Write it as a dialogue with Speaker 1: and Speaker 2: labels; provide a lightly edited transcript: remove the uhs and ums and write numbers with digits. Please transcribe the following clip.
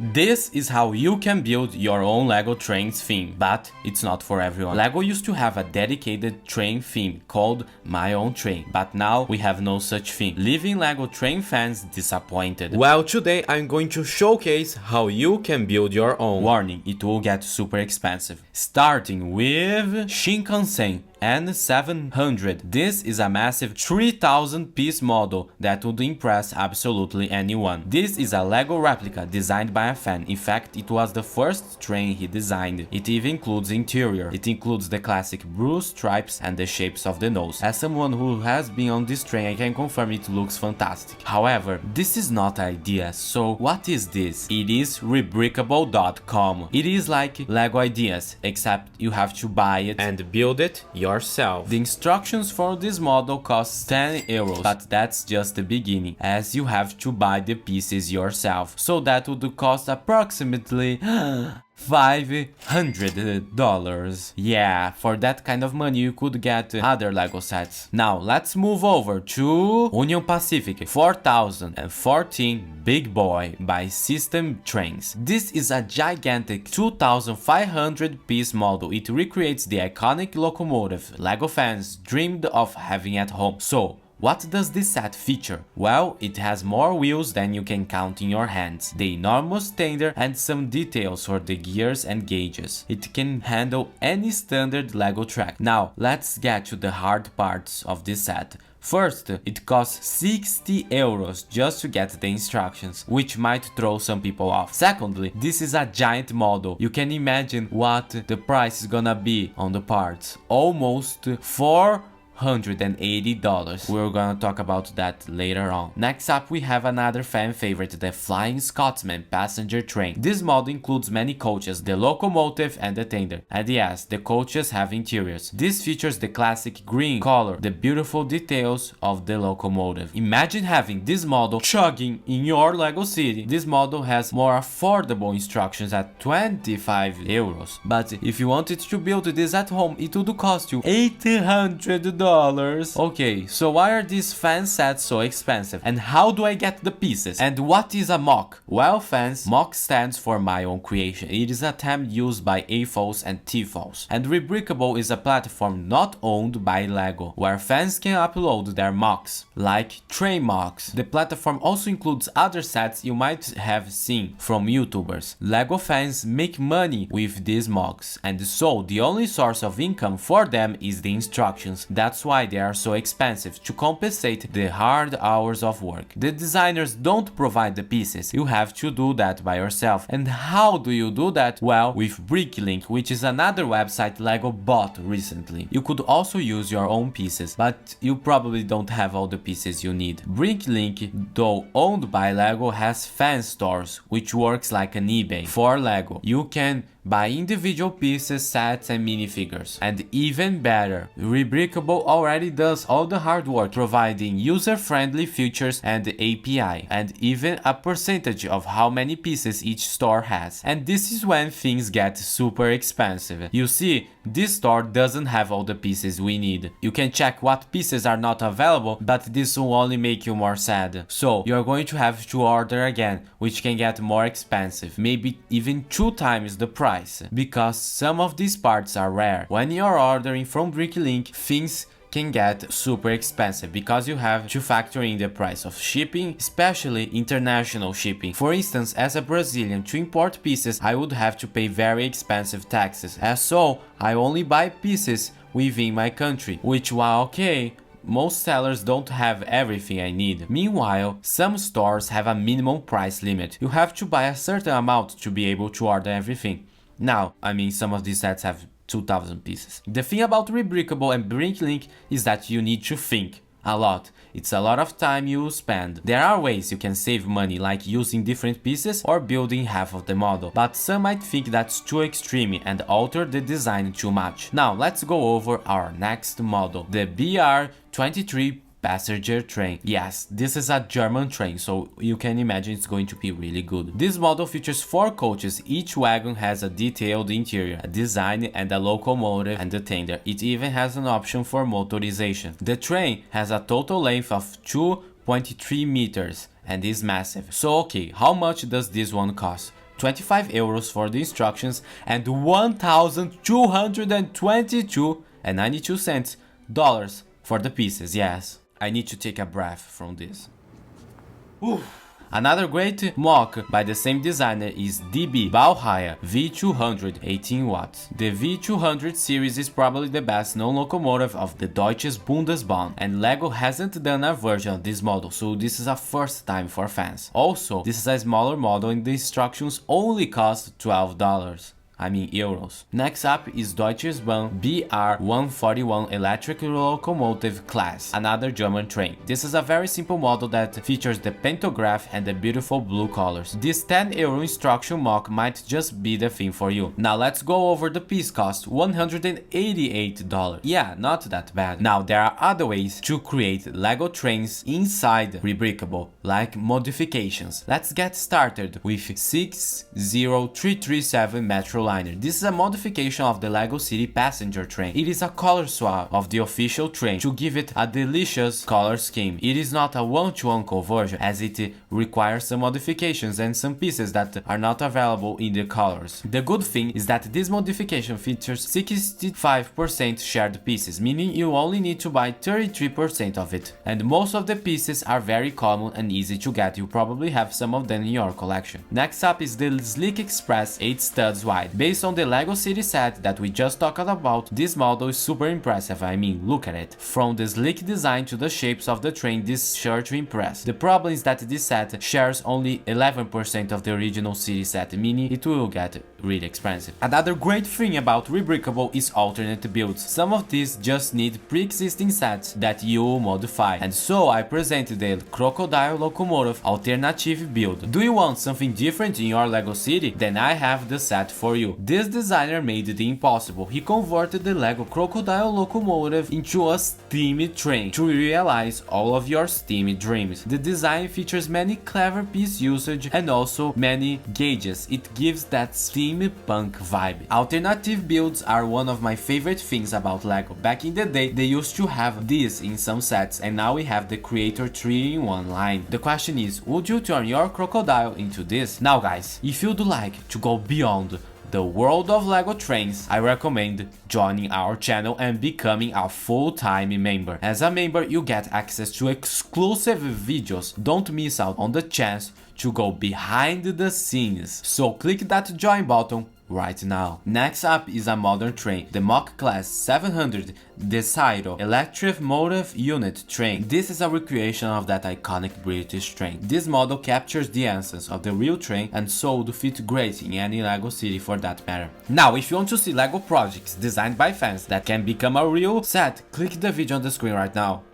Speaker 1: This is how you can build your own LEGO train theme, but it's not for everyone. LEGO used to have a dedicated train theme called My Own Train, but now we have no such theme, leaving LEGO train fans disappointed. Well, today I'm going to showcase how you can build your own. Warning, it will get super expensive. Starting with Shinkansen N700. This is a massive 3000 piece model that would impress absolutely anyone. This is a LEGO replica designed by a fan. In fact, it was the first train he designed. It even includes interior. It includes the classic blue stripes and the shapes of the nose. As someone who has been on this train, I can confirm it looks fantastic. However, this is not ideas. So what is this? It is rebrickable.com. It is like LEGO ideas, except you have to buy it and build it yourself. The instructions for this model cost 10 euros, but that's just the beginning, as you have to buy the pieces yourself. So that would cost approximately $500. Yeah, for that kind of money you could get other LEGO sets. Now let's move over to Union Pacific 4014 Big Boy by System Trains. This is a gigantic 2500 piece model. It recreates the iconic locomotive LEGO fans dreamed of having at home. So what does this set feature? Well, it has more wheels than you can count in your hands, the enormous tender and some details for the gears and gauges. It can handle any standard LEGO track. Now, let's get to the hard parts of this set. First, it costs 60 euros just to get the instructions, which might throw some people off. Secondly, this is a giant model. You can imagine what the price is gonna be on the parts. Almost $480. We're gonna talk about that later on. Next up, we have another fan favorite, the Flying Scotsman passenger train. This model includes many coaches, the locomotive and the tender. And yes, the coaches have interiors. This features the classic green color, the beautiful details of the locomotive. Imagine having this model chugging in your LEGO city. This model has more affordable instructions at 25 euros. But if you wanted to build this at home, it would cost you $800. Okay, so why are these fan sets so expensive? And how do I get the pieces? And what is a MOC? Well, fans, MOC stands for My Own Creation. It is a term used by AFOs and TFOs. And Rebrickable is a platform not owned by LEGO, where fans can upload their MOCs, like train MOCs. The platform also includes other sets you might have seen from YouTubers. LEGO fans make money with these MOCs, and so the only source of income for them is the instructions. That's why they are so expensive, to compensate the hard hours of work. The designers don't provide the pieces, you have to do that by yourself. And how do you do that? Well, with Bricklink, which is another website LEGO bought recently. You could also use your own pieces, but you probably don't have all the pieces you need. Bricklink, though owned by LEGO, has fan stores, which works like an eBay for LEGO. You can buy individual pieces, sets and minifigures. And even better, Rebrickable already does all the hard work, providing user-friendly features and API, and even a percentage of how many pieces each store has. And this is when things get super expensive. You see, this store doesn't have all the pieces we need. You can check what pieces are not available, but this will only make you more sad. So you're going to have to order again, which can get more expensive, maybe even 2 times the price, because some of these parts are rare. When you're ordering from Bricklink, things can get super expensive because you have to factor in the price of shipping, especially international shipping. For instance, as a Brazilian, to import pieces I would have to pay very expensive taxes, as so I only buy pieces within my country, which, while okay, most sellers don't have everything I need. Meanwhile, some stores have a minimum price limit. You have to buy a certain amount to be able to order everything. Now, I mean, some of these sets have 2000 pieces. The thing about Rebrickable and Bricklink is that you need to think a lot. It's a lot of time you spend. There are ways you can save money, like using different pieces or building half of the model, but some might think that's too extreme and alter the design too much. Now let's go over our next model, the BR23 passenger train. Yes, this is a German train, so you can imagine it's going to be really good. This model features 4 coaches. Each wagon has a detailed interior, a design and a locomotive and a tender. It even has an option for motorization. The train has a total length of 2.3 meters and is massive. So okay, how much does this one cost? 25 euros for the instructions, and 1,222.92 dollars for the pieces. Yes, I need to take a breath from this. Oof. Another great mock by the same designer is DBV218 Watts. The V200 series is probably the best known locomotive of the Deutsches Bundesbahn, and LEGO hasn't done a version of this model, so this is a first time for fans. Also, this is a smaller model and the instructions only cost $12. Euros. Next up is Deutsches Bahn BR141 electric locomotive class, another German train. This is a very simple model that features the pantograph and the beautiful blue colors. This 10 euro instruction mock might just be the thing for you. Now let's go over the piece cost, $188. Yeah, not that bad. Now there are other ways to create LEGO trains inside Rebrickable, like modifications. Let's get started with 60337 Metro. This is a modification of the LEGO City passenger train. It is a color swap of the official train to give it a delicious color scheme. It is not a one-to-one conversion, as it requires some modifications and some pieces that are not available in the colors. The good thing is that this modification features 65% shared pieces, meaning you only need to buy 33% of it. And most of the pieces are very common and easy to get. You probably have some of them in your collection. Next up is the Sleek Express 8 studs wide. Based on the LEGO City set that we just talked about, this model is super impressive. Look at it. From the sleek design to the shapes of the train, this is sure to impress. The problem is that this set shares only 11% of the original City set, meaning it will get really expensive. Another great thing about Rebrickable is alternate builds. Some of these just need pre-existing sets that you modify, and so I presented the Crocodile Locomotive alternative build. Do you want something different in your LEGO City? Then I have the set for you. This designer made the impossible. He converted the LEGO Crocodile Locomotive into a steamy train to realize all of your steamy dreams. The design features many clever piece usage and also many gauges. It gives that steampunk vibe. Alternative builds are one of my favorite things about LEGO. Back in the day, they used to have this in some sets, and now we have the Creator 3-in-1 line. The question is, would you turn your Crocodile into this? Now guys, if you'd like to go beyond the world of LEGO trains, I recommend joining our channel and becoming a full-time member. As a member, you get access to exclusive videos. Don't miss out on the chance to go behind the scenes. So click that join button right now. Next up is a modern train, the Mock Class 700 Desiro Electric Motive Unit train. This is a recreation of that iconic British train. This model captures the essence of the real train and so would fit great in any LEGO City for that matter. Now, if you want to see LEGO projects designed by fans that can become a real set, click the video on the screen right now.